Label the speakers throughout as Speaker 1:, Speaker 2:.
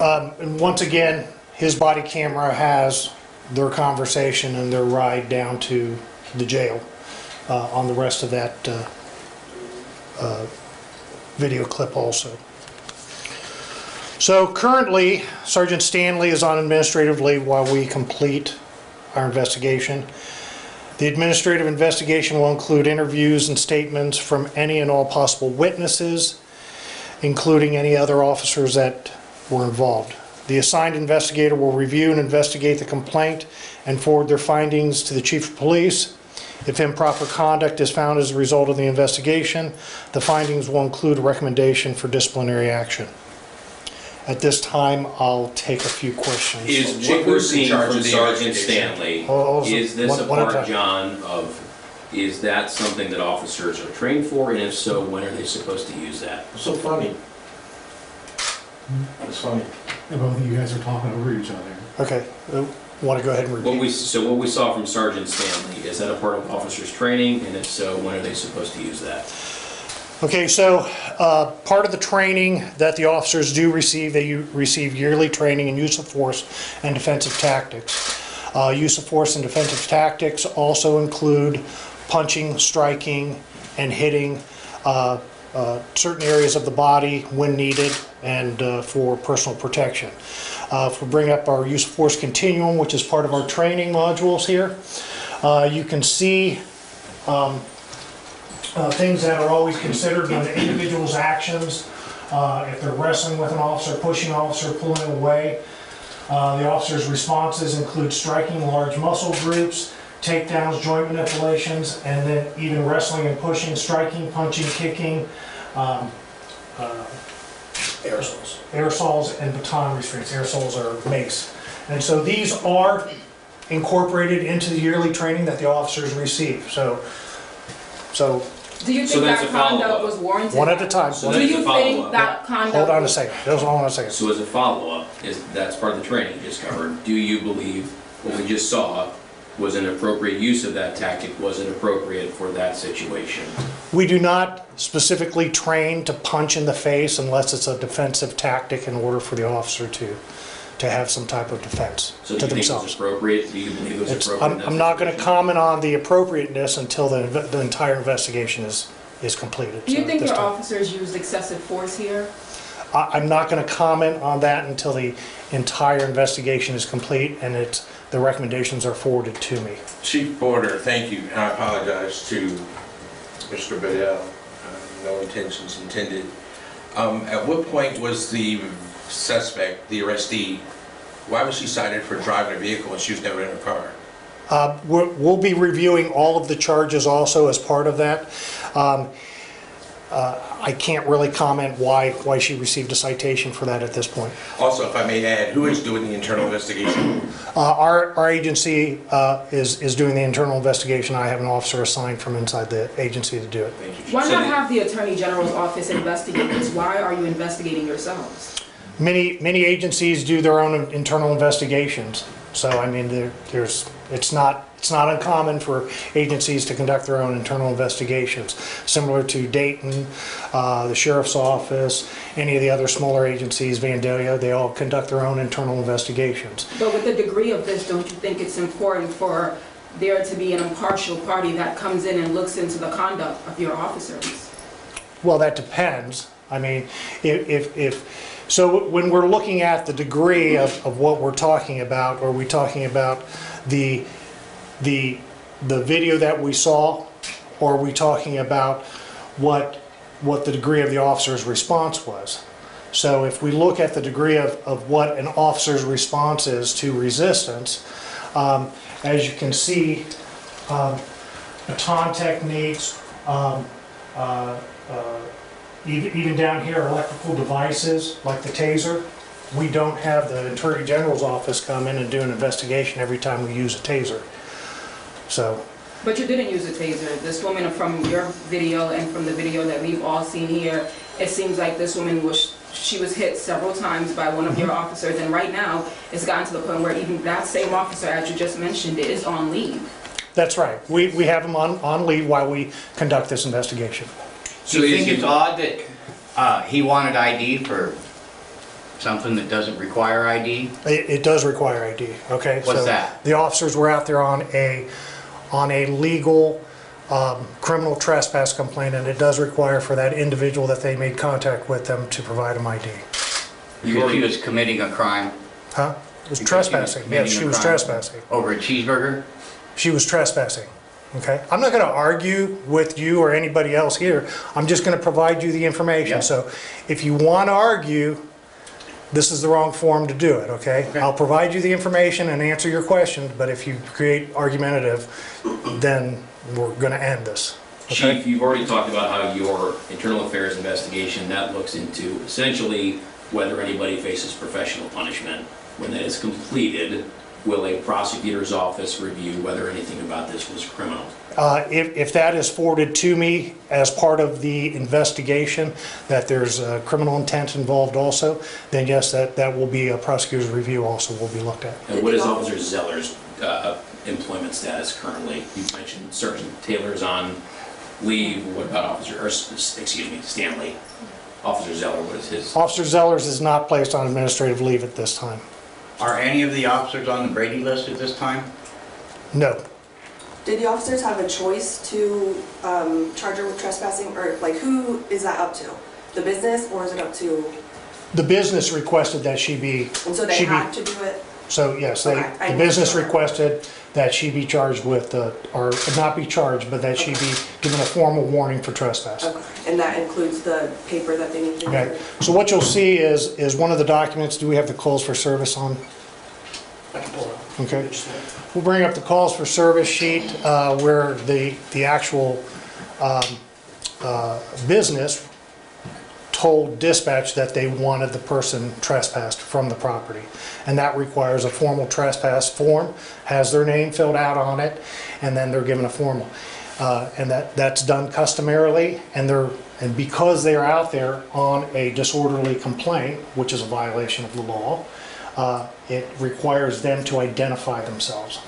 Speaker 1: And once again, his body camera has their conversation and their ride down to the jail on the rest of that video clip also. So currently, Sergeant Stanley is on administrative leave while we complete our investigation. The administrative investigation will include interviews and statements from any and all possible witnesses, including any other officers that were involved. The assigned investigator will review and investigate the complaint and forward their findings to the Chief of Police. If improper conduct is found as a result of the investigation, the findings will include a recommendation for disciplinary action. At this time, I'll take a few questions.
Speaker 2: Is what we're seeing from Sergeant Stanley, is this a part, John, of, is that something that officers are trained for? And if so, when are they supposed to use that?
Speaker 3: So funny. That's funny.
Speaker 4: Yeah, both of you guys are talking over each other.
Speaker 1: Okay, want to go ahead and repeat?
Speaker 2: What we saw from Sergeant Stanley, is that a part of officers' training? And if so, when are they supposed to use that?
Speaker 1: Okay, so part of the training that the officers do receive, they receive yearly training in use of force and defensive tactics. Use of force and defensive tactics also include punching, striking, and hitting certain areas of the body when needed and for personal protection. If we bring up our use of force continuum, which is part of our training modules here, you can see things that are always considered when the individual's actions, if they're wrestling with an officer, pushing an officer, pulling away. The officer's responses include striking large muscle groups, takedowns, joint manipulations, and then even wrestling and pushing, striking, punching, kicking, aerosols and baton restraints. Aerosols are mace. And so these are incorporated into the yearly training that the officers receive. So
Speaker 5: do you think that conduct was warranted?
Speaker 1: one at a time.
Speaker 2: So
Speaker 5: Do you think that conduct...
Speaker 1: Hold on a second. Hold on a second.
Speaker 2: So as a follow-up, that's part of the training you just covered. Do you believe what we just saw was an appropriate use of that tactic, was it appropriate for that situation?
Speaker 1: We do not specifically train to punch in the face unless it's a defensive tactic in order for the officer to have some type of defense
Speaker 2: So
Speaker 1: to
Speaker 2: do you think it
Speaker 1: themselves.
Speaker 2: was appropriate? Do you believe it was appropriate?
Speaker 1: I'm not going to comment on the appropriateness until the entire investigation is completed.
Speaker 5: Do you
Speaker 1: So
Speaker 5: think
Speaker 1: at this
Speaker 5: your
Speaker 1: time,
Speaker 5: officers used excessive force here?
Speaker 1: I'm not going to comment on that until the entire investigation is complete and the recommendations are forwarded to me.
Speaker 3: Chief Porter, thank you. I apologize to Mr. Bedell. No intentions intended. At what point was the suspect, the arrestee, why was she cited for driving a vehicle when she was never in a car?
Speaker 1: We'll be reviewing all of the charges also as part of that. I can't really comment why she received a citation for that at this point.
Speaker 3: Also, if I may add, who is doing the internal investigation?
Speaker 1: Our agency is doing the internal investigation. I have an officer assigned from inside the agency to do it.
Speaker 3: Thank you.
Speaker 5: Why not have the Attorney General's office investigate this? Why are you investigating yourselves?
Speaker 1: Many agencies do their own internal investigations. So I mean, it's not uncommon for agencies to conduct their own internal investigations, similar to Dayton, the Sheriff's Office, any of the other smaller agencies, Vandalia, they all conduct their own internal investigations.
Speaker 5: But with the degree of this, don't you think it's important for there to be an impartial party that comes in and looks into the conduct of your officers?
Speaker 1: Well, that depends. I mean, so when we're looking at the degree of what we're talking about, are we talking about the video that we saw, or are we talking about what the degree of the officer's response was? So if we look at the degree of what an officer's response is to resistance, as you can see, baton techniques, even down here, electrical devices like the taser. We don't have the Attorney General's office come in and do an investigation every time we use a taser. So.
Speaker 5: But you didn't use a taser. This woman, from your video and from the video that we've all seen here, it seems like this woman was hit several times by one of your officers, and right now it's gotten to the point where even that same officer, as you just mentioned, is on leave.
Speaker 1: That's right. We have him on leave while we conduct this investigation.
Speaker 6: So you think it's odd that he wanted ID for something that doesn't require ID?
Speaker 1: It does require ID, okay?
Speaker 6: What's
Speaker 1: So
Speaker 6: that?
Speaker 1: the officers were out there on a legal criminal trespass complaint, and it does require for that individual that they made contact with them to provide them ID.
Speaker 6: Because she was committing a crime
Speaker 1: Huh? It was
Speaker 6: Because
Speaker 1: trespassing.
Speaker 6: she was
Speaker 1: Yes,
Speaker 6: committing
Speaker 1: she
Speaker 6: a
Speaker 1: was
Speaker 6: crime.
Speaker 1: trespassing.
Speaker 6: over a cheeseburger?
Speaker 1: She was trespassing, okay? I'm not gonna argue with you or anybody else here. I'm just gonna provide you the information.
Speaker 6: Yeah.
Speaker 1: So if you wanna argue, this is the wrong forum to do it, okay?
Speaker 6: Okay.
Speaker 1: I'll provide you the information and answer your questions, but if you create argumentative, then we're gonna end this, okay?
Speaker 2: Chief, you've already talked about how your internal affairs investigation, that looks into essentially whether anybody faces professional punishment. When that is completed, will a prosecutor's office review whether anything about this was criminal?
Speaker 1: If that is forwarded to me as part of the investigation, that there's criminal intent involved also, then yes, that will be a prosecutor's review also will be looked at.
Speaker 2: And what is Officer Zeller's employment status currently? You mentioned Sergeant Taylor's on leave. What about Stanley? Officer Zeller, what is his?
Speaker 1: Officer Zellers is not placed on administrative leave at this time.
Speaker 6: Are any of the officers on the Brady list at this time?
Speaker 1: No.
Speaker 7: Did the officers have a choice to charge her with trespassing, or like who is that up to? The business, or is it up to?
Speaker 1: The business requested that she be.
Speaker 7: And so they had to do it.
Speaker 1: So yes,
Speaker 7: Okay, I
Speaker 1: the business
Speaker 7: understand.
Speaker 1: requested that she be charged with, or not be charged, but that she be given a formal warning for trespass.
Speaker 7: Okay, and that includes the paper that they need to.
Speaker 1: Okay. So what you'll see is one of the documents. Do we have the calls for service on?
Speaker 4: I can pull it up.
Speaker 1: Okay. We'll bring up the calls for service sheet where the actual business told dispatch that they wanted the person trespassed from the property. And that requires a formal trespass form, has their name filled out on it, and then they're given a formal. And that's done customarily, and because they're out there on a disorderly complaint, which is a violation of the law, it requires them to identify themselves.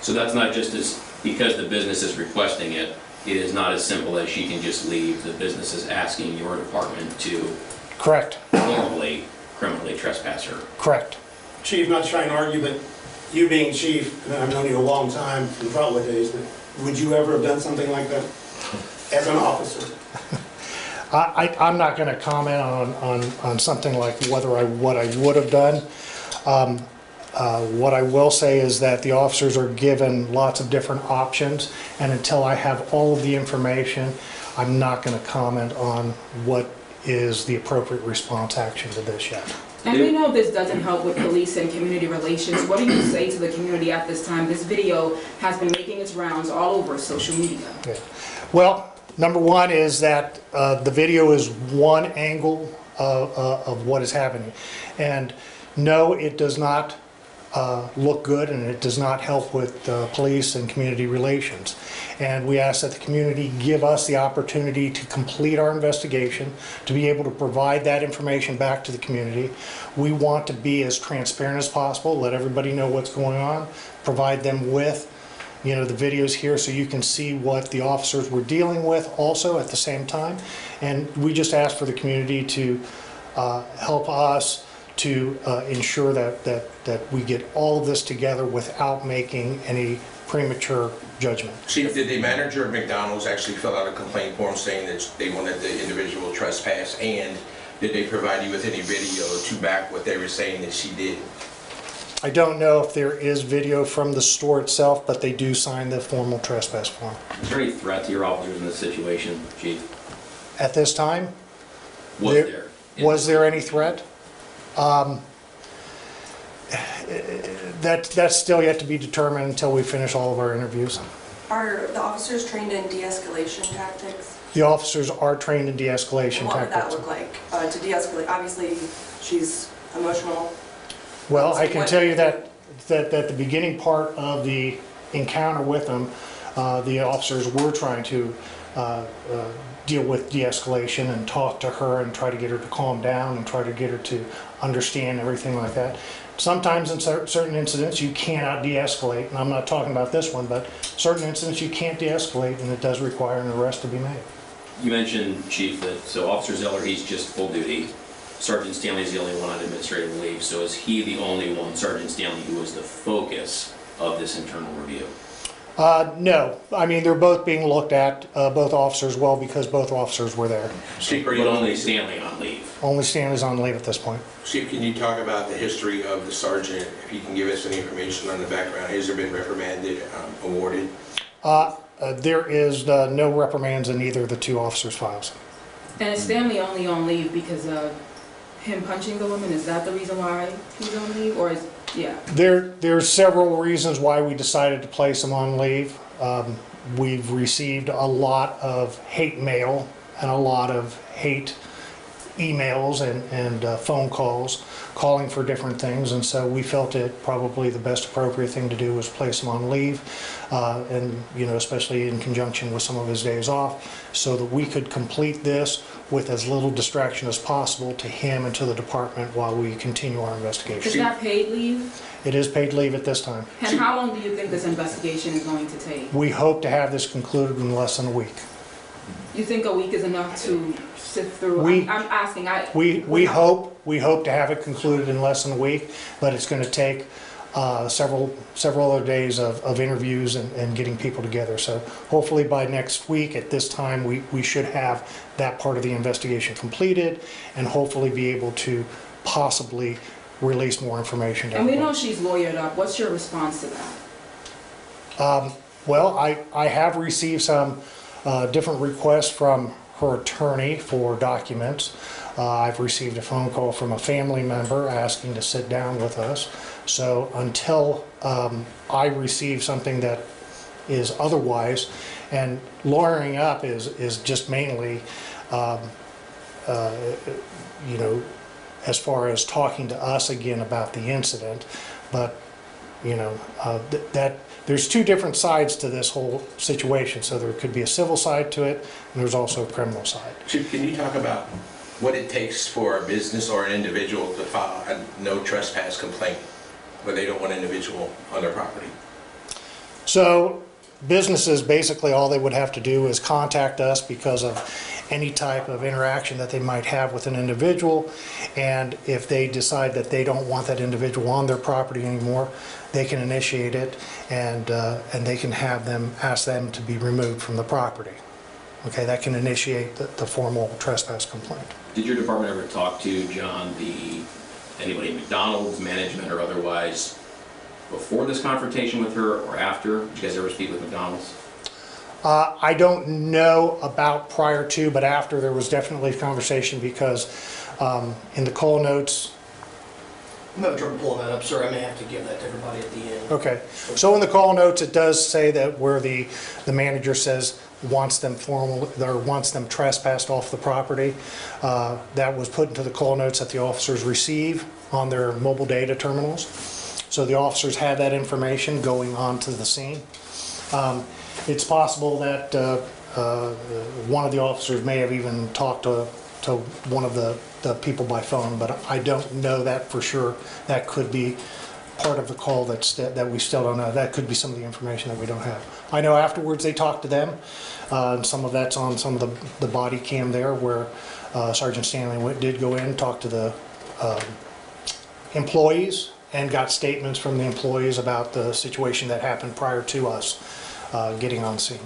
Speaker 2: So that's not just because the business is requesting it, it is not as simple as she can just leave. The business is asking your department to
Speaker 1: Correct.
Speaker 2: formally criminally trespass her.
Speaker 1: Correct.
Speaker 8: Chief, not trying to argue, but you being chief, and I've known you a long time in Butler days, but would you ever have done something like that as an officer?
Speaker 1: I'm not going to comment on something like what I would have done. What I will say is that the officers are given lots of different options, and until I have all of the information, I'm not going to comment on what is the appropriate response action to this yet.
Speaker 5: And we know this doesn't help with police and community relations. What do you say to the community at this time? This video has been making its rounds all over social media.
Speaker 1: Yeah. Well, number one is that the video is one angle of what is happening. And no, it does not look good, and it does not help with police and community relations. And we ask that the community give us the opportunity to complete our investigation, to be able to provide that information back to the community. We want to be as transparent as possible, let everybody know what's going on, provide them with the videos here so you can see what the officers were dealing with also at the same time. And we just ask for the community to help us to ensure that we get all of this together without making any premature judgment.
Speaker 3: Chief, did the manager of McDonald's actually fill out a complaint form saying that they wanted the individual trespass, and did they provide you with any video to back what they were saying that she did?
Speaker 1: I don't know if there is video from the store itself, but they do sign the formal trespass form.
Speaker 2: Is there any threat to your officers in this situation, Chief?
Speaker 1: At this time,
Speaker 2: Was there?
Speaker 1: any threat? That's still yet to be determined until we finish all of our interviews.
Speaker 7: Are the officers trained in de-escalation tactics?
Speaker 1: The officers are trained in de-escalation
Speaker 7: What would that
Speaker 1: tactics.
Speaker 7: look like to de-escalate? Obviously, she's emotional.
Speaker 1: Well,
Speaker 7: So
Speaker 1: I can
Speaker 7: what-
Speaker 1: tell you that the beginning part of the encounter with them, the officers were trying to deal with de-escalation and talk to her and try to get her to calm down and try to get her to understand everything like that. Sometimes in certain incidents you cannot de-escalate, and I'm not talking about this one, but certain incidents you can't de-escalate, and it does require an arrest to be made.
Speaker 2: You mentioned, Chief, that so Officer Zeller, he's just full duty. Sergeant Stanley is the only one on administrative leave, so is he the only one, Sergeant Stanley, who was the focus of this internal review?
Speaker 1: No, I mean, they're both being looked at, both officers, well, because both officers were there.
Speaker 3: Chief, are
Speaker 2: But
Speaker 3: you
Speaker 2: only Stanley on leave.
Speaker 1: Only Stanley's on leave at this point.
Speaker 3: Chief, can you talk about the history of the sergeant? If you can give us any information on the background, has there been reprimanded, awarded?
Speaker 1: There is no reprimands in either of the two officers' files.
Speaker 5: And is Stanley only on leave because of him punching the woman? Is that the reason why he's on leave, or is, yeah?
Speaker 1: There's several reasons why we decided to place him on leave. We've received a lot of hate mail and a lot of hate emails and phone calls calling for different things, and so we felt it probably the best appropriate thing to do was place him on leave, and especially in conjunction with some of his days off, so that we could complete this with as little distraction as possible to him and to the department while we continue our
Speaker 5: Is
Speaker 1: investigation.
Speaker 5: that paid leave?
Speaker 1: It is paid leave at this time.
Speaker 5: And how long do you think this investigation is going to take?
Speaker 1: We hope to have this concluded in less than a week.
Speaker 5: You think a week is enough to sift through?
Speaker 1: We-
Speaker 5: I'm asking.
Speaker 1: We hope to have it concluded in less than a week, but it's going to take several other days of interviews and getting people together. So hopefully by next week at this time, we should have that part of the investigation completed and hopefully be able to possibly release more information down
Speaker 5: And
Speaker 1: the
Speaker 5: we
Speaker 1: road.
Speaker 5: know she's lawyered up. What's your response to that?
Speaker 1: Well, I have received some different requests from her attorney for documents. I've received a phone call from a family member asking to sit down with us. So until I receive something that is otherwise, and lawyering up is just mainly, as far as talking to us again about the incident, but that there's two different sides to this whole situation. So there could be a civil side to it, and there's also a criminal side.
Speaker 3: Chief, can you talk about what it takes for a business or an individual to file a no trespass complaint where they don't want an individual on their property?
Speaker 1: So businesses, basically all they would have to do is contact us because of any type of interaction that they might have with an individual, and if they decide that they don't want that individual on their property anymore, they can initiate it, and they can have them, ask them to be removed from the property. Okay, that can initiate the formal trespass complaint.
Speaker 2: Did your department ever talk to, John, anybody, McDonald's, management or otherwise, before this confrontation with her or after? Did you guys ever speak with McDonald's?
Speaker 1: I don't know about prior to, but after there was definitely a conversation because in the call notes.
Speaker 4: I'm having trouble pulling that up, sir. I may have to give that to everybody at the end.
Speaker 1: Okay, so in the call notes, it does say that where the manager says wants them trespassed off the property, that was put into the call notes that the officers receive on their mobile data terminals. So the officers had that information going on to the scene. It's possible that one of the officers may have even talked to one of the people by phone, but I don't know that for sure. That could be part of the call that we still don't know. That could be some of the information that we don't have. I know afterwards they talked to them, and some of that's on some of the body cam there where Sergeant Stanley did go in, talk to the employees, and got statements from the employees about the situation that happened prior to us getting on scene.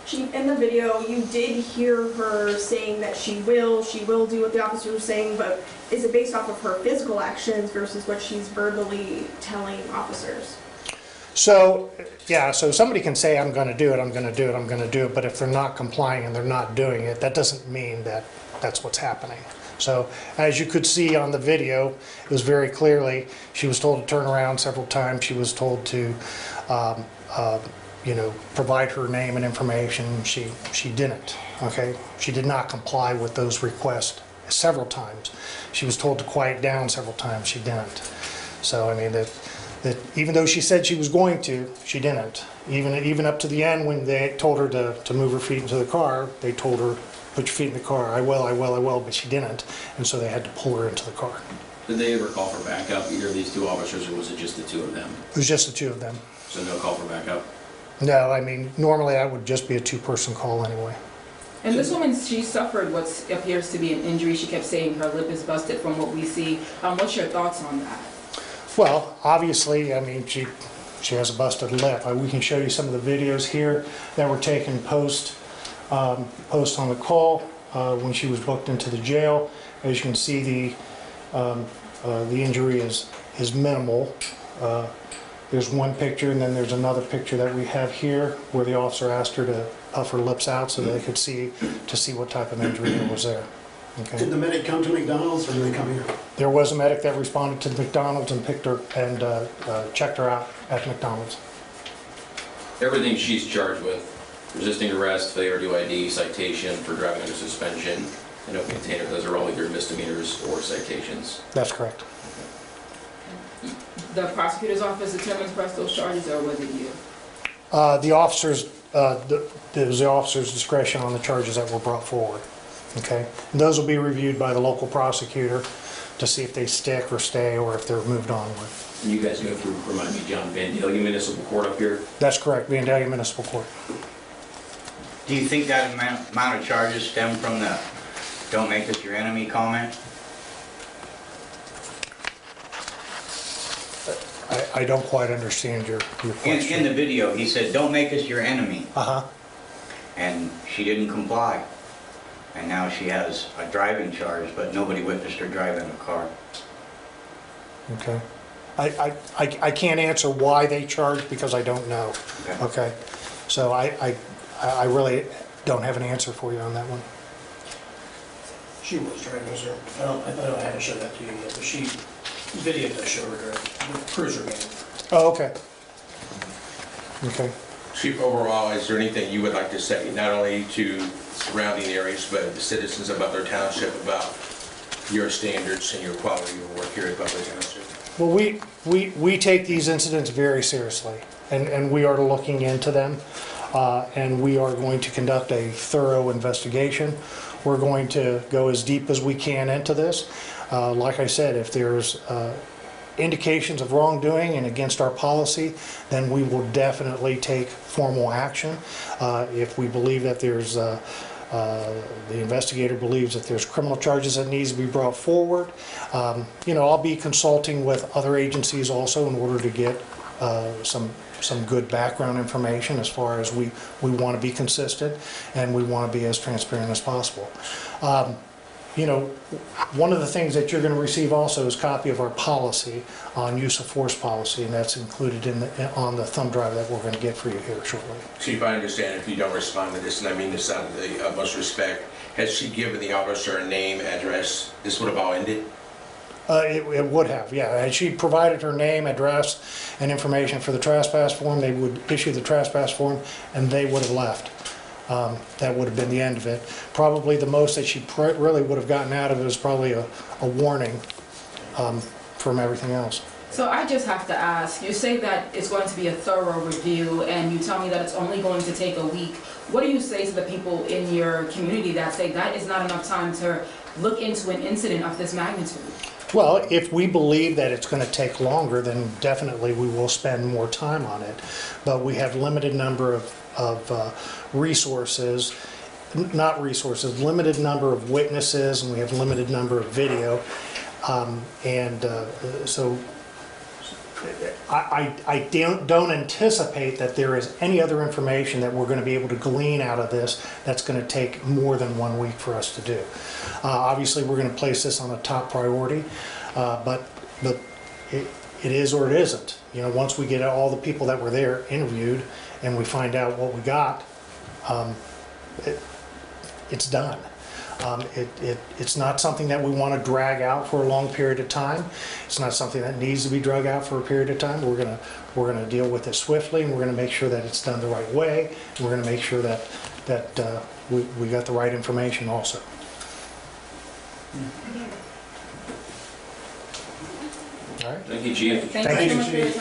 Speaker 9: Chief, in the video, you did hear her saying that she will do what the officer was saying, but is it based off of her physical actions versus what she's verbally telling officers?
Speaker 1: So, yeah, so somebody can say, I'm going to do it, I'm going to do it, I'm going to do it, but if they're not complying and they're not doing it, that doesn't mean that that's what's happening. So, as you could see on the video, it was very clearly, she was told to turn around several times, she was told to provide her name and information. She didn't, okay? She did not comply with those requests several times. She was told to quiet down several times. She didn't. So, I mean, that even though she said she was going to, she didn't. Even up to the end when they told her to move her feet into the car, they told her, put your feet in the car. I will, but she didn't. And so they had to pull her into the car.
Speaker 2: Did they ever call for backup, either of these two officers, or was it just the two of them?
Speaker 1: It was just the two of them.
Speaker 2: So no call for backup?
Speaker 1: No, I mean, normally that would just be a two-person call anyway.
Speaker 5: And this woman, she suffered what appears to be an injury. She kept saying her lip is busted from what we see. What's your thoughts on that?
Speaker 1: Well, obviously, I mean, she has a busted lip. We can show you some of the videos here that were taken post on the call when she was booked into the jail. As you can see, the injury is minimal. There's one picture, and then there's another picture that we have here where the officer asked her to puff her lips out so they could see what type of injury there was there. Okay.
Speaker 8: Did the medic come to McDonald's or did they come here?
Speaker 1: There was a medic that responded to the McDonald's and picked her and checked her out at McDonald's.
Speaker 2: Everything she's charged with, resisting arrest, failure to ID, citation for driving under suspension, and open container, those are all either misdemeanors or citations.
Speaker 1: That's correct.
Speaker 5: The prosecutor's office determines to press those charges, or was it you?
Speaker 1: The officers, it was the officer's discretion on the charges that were brought forward. Okay, and those will be reviewed by the local prosecutor to see if they stick or stay or if they're moved onward.
Speaker 2: And you guys go through, remind me, John, Vandalia Municipal Court up here?
Speaker 1: That's correct, Vandalia Municipal Court.
Speaker 6: Do you think that amount of charges stem from the "don't make us your enemy" comment?
Speaker 1: I don't quite understand your question.
Speaker 6: In the video, he said, "Don't make us your enemy,"
Speaker 1: Uh-huh.
Speaker 6: and she didn't comply. And now she has a driving charge, but nobody witnessed her driving a car.
Speaker 1: Okay. I can't answer why they charged because I don't know.
Speaker 6: Okay.
Speaker 1: Okay. So I really don't have an answer for you on that one.
Speaker 4: She was driving, sir. I haven't showed that to you yet, but video does show her driving, the cruiser van.
Speaker 1: Oh, okay. Okay.
Speaker 3: Chief, overall, is there anything you would like to say, not only to surrounding areas, but the citizens of Butler Township about your standards and your quality of work here at Butler Township?
Speaker 1: Well, we take these incidents very seriously, and we are looking into them, and we are going to conduct a thorough investigation. We're going to go as deep as we can into this. Like I said, if there's indications of wrongdoing and against our policy, then we will definitely take formal action. If we believe that there's the investigator believes that there's criminal charges that needs to be brought forward. I'll be consulting with other agencies also in order to get some good background information as far as we want to be consistent and we want to be as transparent as possible. One of the things that you're going to receive also is a copy of our policy on use of force policy, and that's included on the thumb drive that we're going to get for you here shortly.
Speaker 3: Chief, I understand if you don't respond to this, and I mean this out of the utmost respect. Has she given the officer a name, address? This would have all ended?
Speaker 1: It would have, yeah. Had she provided her name, address, and information for the trespass form, they would issue the trespass form, and they would have left. That would have been the end of it. Probably the most that she really would have gotten out of it is probably a warning from everything else.
Speaker 5: So I just have to ask, you say that it's going to be a thorough review, and you tell me that it's only going to take a week. What do you say to the people in your community that say that is not enough time to look into an incident of this magnitude?
Speaker 1: Well, if we believe that it's going to take longer, then definitely we will spend more time on it. But we have limited number of resources, limited number of witnesses, and we have limited number of video. So I don't anticipate that there is any other information that we're going to be able to glean out of this that's going to take more than 1 week for us to do. Obviously, we're going to place this on a top priority, but it is or it isn't. Once we get all the people that were there interviewed and we find out what we got, it's done. It's not something that we want to drag out for a long period of time. It's not something that needs to be dragged out for a period of time. We're gonna deal with it swiftly, and we're gonna make sure that it's done the right way. And we're gonna make sure that we got the right information also. All right.
Speaker 2: Thank you, Chief.
Speaker 5: Thank you so much for your time.